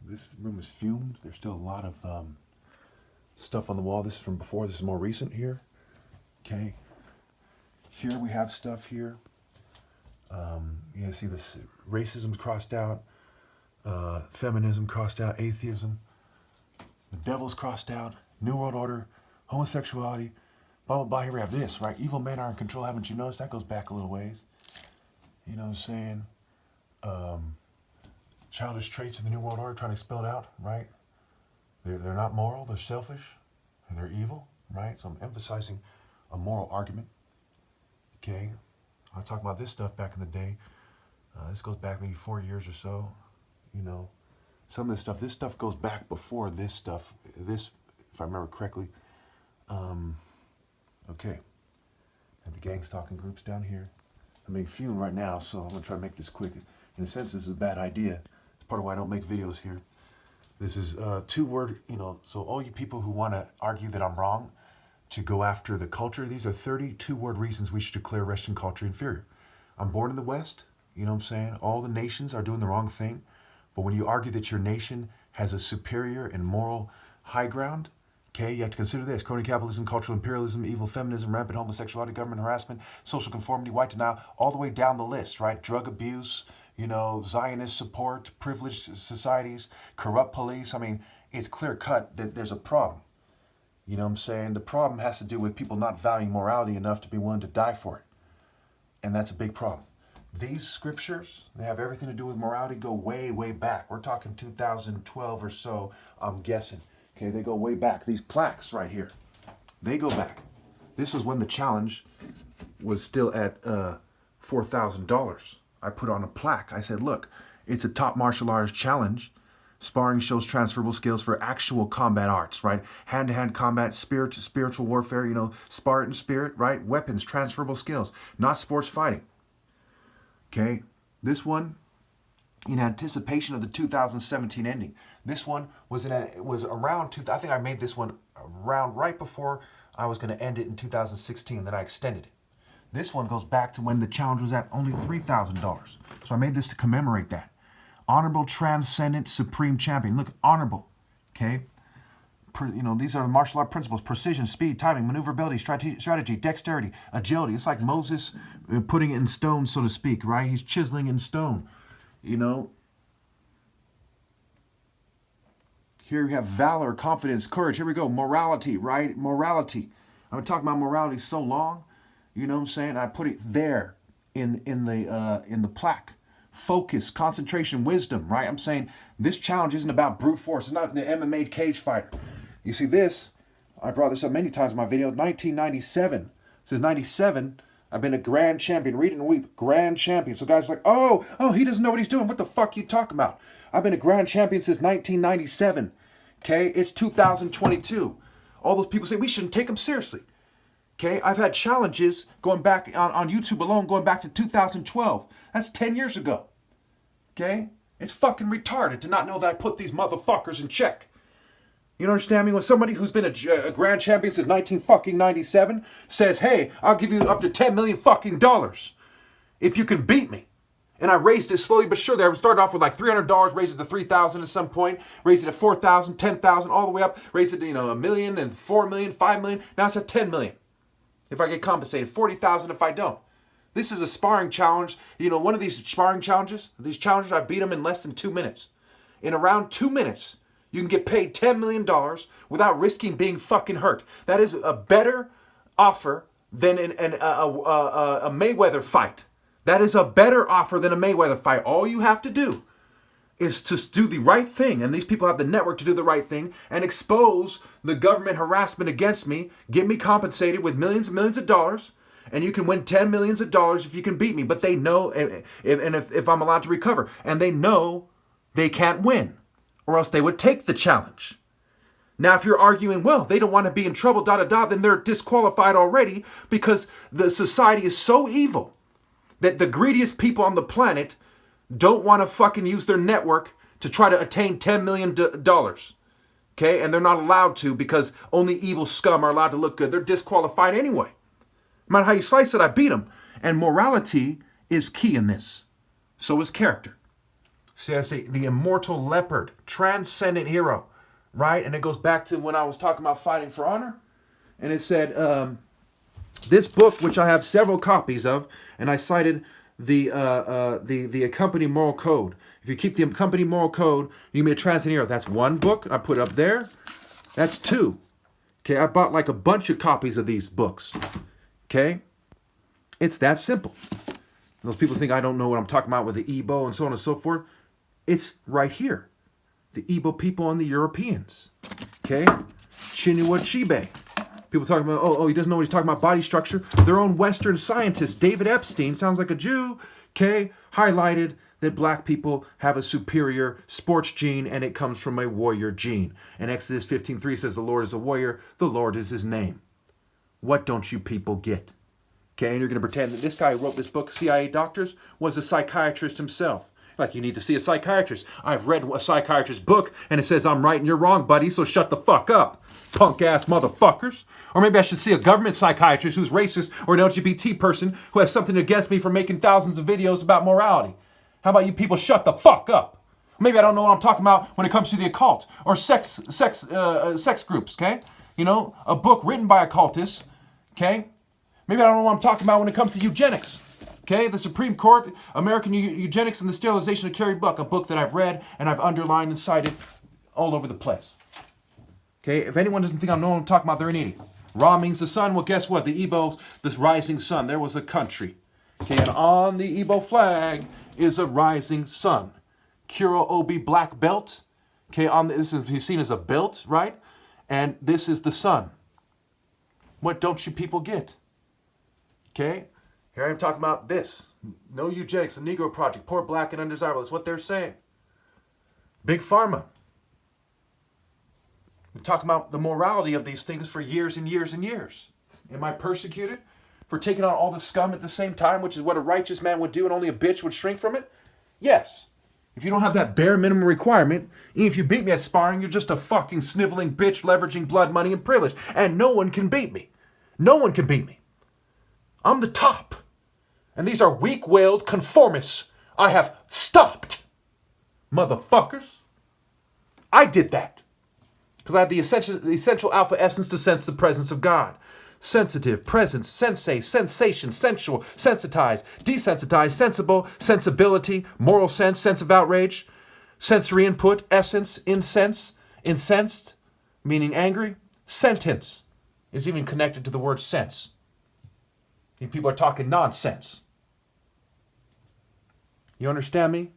This room is fumed. There's still a lot of stuff on the wall. This is from before. This is more recent here. Okay. Here we have stuff here. You see this racism crossed out, feminism crossed out, atheism, the devil's crossed out, New World Order, homosexuality, blah, blah, blah. Here we have this, right? Evil men are in control. Haven't you noticed? That goes back a little ways. You know what I'm saying? Childish traits of the New World Order, trying to spell it out, right? They're not moral, they're selfish, and they're evil, right? So I'm emphasizing a moral argument, okay? I talk about this stuff back in the day. This goes back maybe 4 years or so, you know. Some of this stuff goes back before this stuff, this, if I remember correctly. Okay, and the gang stalking groups down here. I'm being fumed right now, so I'm gonna try to make this quick. In a sense, this is a bad idea. It's part of why I don't make videos here. This is two-word, you know, so all you people who want to argue that I'm wrong to go after the culture, these are 32-word reasons we should declare Western culture inferior. I'm born in the West, you know what I'm saying? All the nations are doing the wrong thing, but when you argue that your nation has a superior and moral high ground, okay, you have to consider this: crony capitalism, cultural imperialism, evil feminism, rampant homosexuality, government harassment, social conformity, white denial, all the way down the list, right? Drug abuse, you know, Zionist support, privileged societies, corrupt police. I mean, it's clear cut that there's a problem. You know what I'm saying? The problem has to do with people not valuing morality enough to be willing to die for it. And that's a big problem. These scriptures, they have everything to do with morality, go way, way back. We're talking 2012 or so, I'm guessing. Okay, they go way back. These plaques right here, they go back. This was when the challenge was still at $4,000. I put on a plaque. I said, look, it's a top martial arts challenge. Sparring shows transferable skills for actual combat arts, right? Hand-to-hand combat, spiritual warfare, you know, Spartan spirit, right? Weapons, transferable skills, not sports fighting. Okay, this one, in anticipation of the 2017 ending. This one was around, I think I made this one around right before I was going to end it in 2016, then I extended it. This one goes back to when the challenge was at only $3,000. So I made this to commemorate that. Honorable, transcendent, supreme champion. Look, honorable, okay? You know, these are the martial art principles: precision, speed, timing, maneuverability, strategy, dexterity, agility. It's like Moses putting it in stone, so to speak, right? He's chiseling in stone, you know. Here we have valor, confidence, courage. Here we go, morality, right? Morality. I've been talking about morality so long, you know what I'm saying? I put it there in the plaque. Focus, concentration, wisdom, right? I'm saying this challenge isn't about brute force. It's not the MMA cage fighter. You see this, I brought this up many times in my video, 1997. Since 97, I've been a grand champion. Read it and weep, grand champion. So guys are like, oh, he doesn't know what he's doing. What the fuck you talking about? I've been a grand champion since 1997. Okay, it's 2022. All those people say we shouldn't take them seriously. Okay, I've had challenges going back on YouTube alone, going back to 2012. That's 10 years ago. Okay? It's fucking retarded to not know that I put these motherfuckers in check. You understand me? When somebody who's been a grand champion since 1997 says, hey, I'll give you up to $10 million fucking dollars if you can beat me. And I raised it slowly but surely. I started off with like $300, raised it to $3,000 at some point, raised it to $4,000, $10,000, all the way up, raised it to, $1 million and $4 million, $5 million. Now it's at $10 million. If I get compensated, $40,000 if I don't. This is a sparring challenge. You know, one of these sparring challenges, I beat them in less than 2 minutes. In around 2 minutes, you can get paid $10 million without risking being fucking hurt. That is a better offer than a Mayweather fight. That is a better offer than a Mayweather fight. All you have to do is to do the right thing, and these people have the network to do the right thing and expose the government harassment against me, get me compensated with millions and millions of dollars, and you can win $10 million if you can beat me. But they know, if I'm allowed to recover, and they know they can't win, or else they would take the challenge. Now, if you're arguing, well, they don't want to be in trouble, then they're disqualified already, because the society is so evil that the greediest people on the planet don't want to fucking use their network to try to attain $10 million. Okay? And they're not allowed to, because only evil scum are allowed to look good. They're disqualified anyway. No matter how you slice it, I beat them. And morality is key in this. So is character. See, I say the immortal leopard, transcendent hero, right? And it goes back to when I was talking about fighting for honor. And it said, this book, which I have several copies of, and I cited the accompanying moral code. If you keep the accompanying moral code, you may be a transcendent hero. That's one book. I put it up there. That's two. Okay, I bought like a bunch of copies of these books. Okay? It's that simple. Those people think I don't know what I'm talking about with the Igbo and so on and so forth. It's right here. The Igbo people and the Europeans. Okay? Chinua Achebe. People talking about, oh, he doesn't know what he's talking about, body structure. Their own Western scientist, David Epstein, sounds like a Jew, okay, highlighted that black people have a superior sports gene and it comes from a warrior gene. And Exodus 15:3 says the Lord is a warrior, the Lord is his name. What don't you people get? Okay, and you're going to pretend that this guy who wrote this book, CIA Doctors, was a psychiatrist himself. Like, you need to see a psychiatrist. I've read a psychiatrist's book, and it says I'm right and you're wrong, buddy, so shut the fuck up, punk-ass motherfuckers. Or maybe I should see a government psychiatrist who's racist or an LGBT person who has something against me for making thousands of videos about morality. How about you people shut the fuck up? Maybe I don't know what I'm talking about when it comes to the occult or sex groups, okay? You know, a book written by occultists, okay? Maybe I don't know what I'm talking about when it comes to eugenics. Okay, the Supreme Court, American Eugenics and the Sterilization of Carrie Buck, a book that I've read and I've underlined and cited all over the place. Okay, if anyone doesn't think I know what I'm talking about, they're an idiot. Ra means the sun. Well, guess what? The Igbo, this rising sun, there was a country. Okay, and on the Igbo flag is a rising sun. Kuro Obi black belt. Okay, this is he's seen as a belt, right? And this is the sun. What don't you people get? Okay? Here I am talking about this. No eugenics, the Negro Project, poor, black, and undesirable. That's what they're saying. Big Pharma. We're talking about the morality of these things for years and years and years. Am I persecuted for taking on all the scum at the same time, which is what a righteous man would do and only a bitch would shrink from it? Yes. If you don't have that bare minimum requirement, even if you beat me at sparring, you're just a fucking sniveling bitch leveraging blood, money, and privilege. And no one can beat me. No one can beat me. I'm the top. And these are weak-willed conformists I have stopped. Motherfuckers. I did that. Because I had the essential alpha essence to sense the presence of God. Sensitive, presence, sensate, sensation, sensual, sensitize, desensitize, sensible, sensibility, moral sense, sense of outrage, sensory input, essence, incense, incensed, meaning angry. Sentence is even connected to the word sense. People are talking nonsense. You understand me?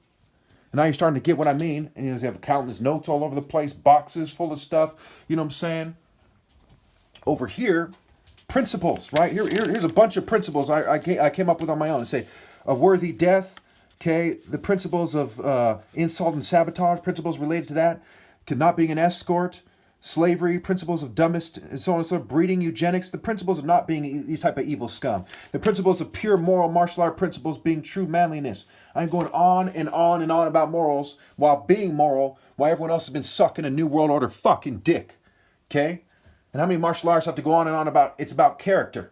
And now you're starting to get what I mean. And you have countless notes all over the place, boxes full of stuff. You know what I'm saying? Over here, principles, right? Here's a bunch of principles I came up with on my own. I say, a worthy death, okay? The principles of insult and sabotage, principles related to that. Not being an escort. Slavery, principles of dumbest, and so on and so forth, breeding, eugenics, the principles of not being these type of evil scum. The principles of pure moral martial art principles being true manliness. I'm going on and on and on about morals while being moral, while everyone else has been sucking a new world order fucking dick. Okay? And how many martial arts have to go on and on about, it's about character.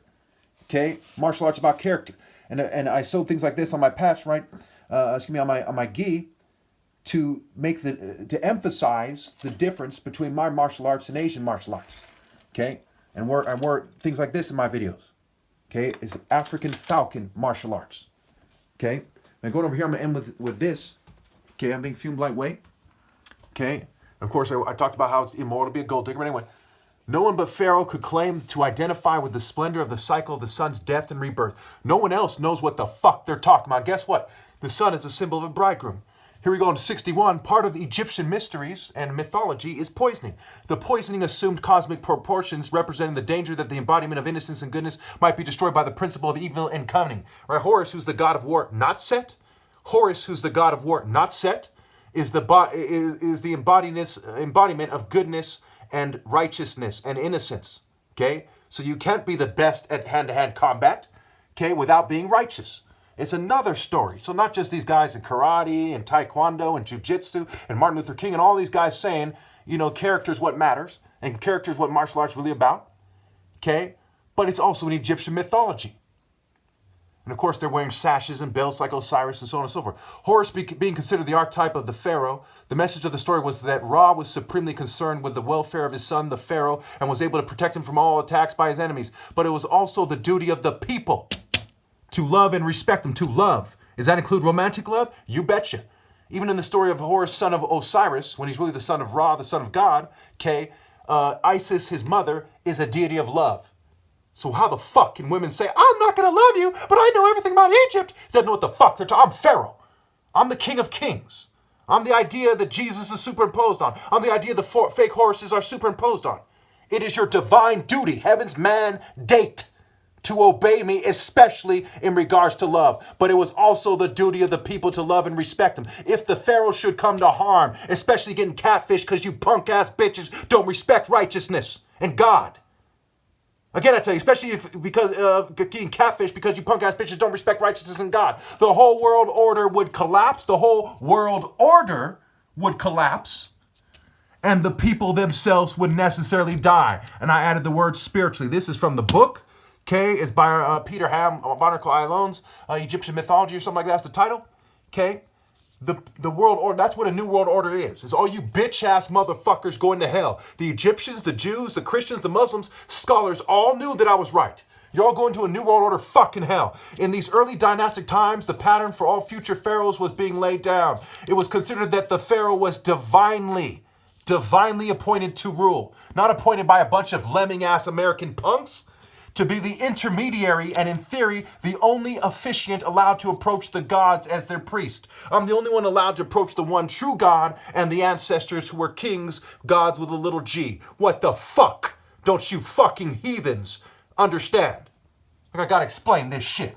Okay? Martial arts about character. And I sewed things like this on my patch, right? On my gi. To emphasize the difference between my martial arts and Asian martial arts, okay? And I wear things like this in my videos, okay? It's African Falcon martial arts, okay? Now going over here, I'm gonna end with this, okay? I'm being fumed lightweight, okay? Of course, I talked about how it's immoral to be a gold digger, but anyway, no one but Pharaoh could claim to identify with the splendor of the cycle of the sun's death and rebirth. No one else knows what the fuck they're talking about. Guess what? The sun is a symbol of a bridegroom. Here we go in 61. Part of Egyptian mysteries and mythology is poisoning. The poisoning assumed cosmic proportions, representing the danger that the embodiment of innocence and goodness might be destroyed by the principle of evil and cunning. Right? Horus, who's the god of war, not Set. Horus, who's the god of war, not Set, is the embodiment of goodness and righteousness and innocence. Okay, so you can't be the best at hand-to-hand combat, okay, without being righteous. It's another story. So not just these guys in karate and taekwondo and jiu-jitsu and Martin Luther King and all these guys saying, you know, character is what matters and character is what martial arts is really about. Okay? But it's also in Egyptian mythology. And of course, they're wearing sashes and belts like Osiris and so on and so forth. Horus being considered the archetype of the pharaoh, the message of the story was that Ra was supremely concerned with the welfare of his son, the pharaoh, and was able to protect him from all attacks by his enemies. But it was also the duty of the people to love and respect him, to love. Does that include romantic love? You betcha. Even in the story of Horus, son of Osiris, when he's really the son of Ra, the son of God, okay, Isis, his mother, is a deity of love. So how the fuck can women say, I'm not going to love you, but I know everything about Egypt? Doesn't know what the fuck they're talking. I'm Pharaoh. I'm the king of kings. I'm the idea that Jesus is superimposed on. I'm the idea the fake Horuses are superimposed on. It is your divine duty, heaven's mandate, to obey me, especially in regards to love. But it was also the duty of the people to love and respect him. If the Pharaoh should come to harm, especially getting catfished because you punk-ass bitches don't respect righteousness and God. Again, I tell you, especially because getting catfish because you punk-ass bitches don't respect righteousness and God. The whole world order would collapse. The whole world order would collapse. And the people themselves would necessarily die. And I added the word spiritually. This is from the book. Okay, it's by Peter Ham, Barnacle Islands, Egyptian Mythology or something like that. That's the title. Okay. The world order, that's what a new world order is all you bitch-ass motherfuckers going to hell. The Egyptians, the Jews, the Christians, the Muslims, scholars all knew that I was right. You're all going to a new world order fucking hell. In these early dynastic times, the pattern for all future pharaohs was being laid down. It was considered that the pharaoh was divinely appointed to rule, not appointed by a bunch of lemming-ass American punks, to be the intermediary and, in theory, the only officiant allowed to approach the gods as their priest. I'm the only one allowed to approach the one true God and the ancestors who were kings, gods with a little g. What the fuck? Don't you fucking heathens understand? Like I gotta explain this shit.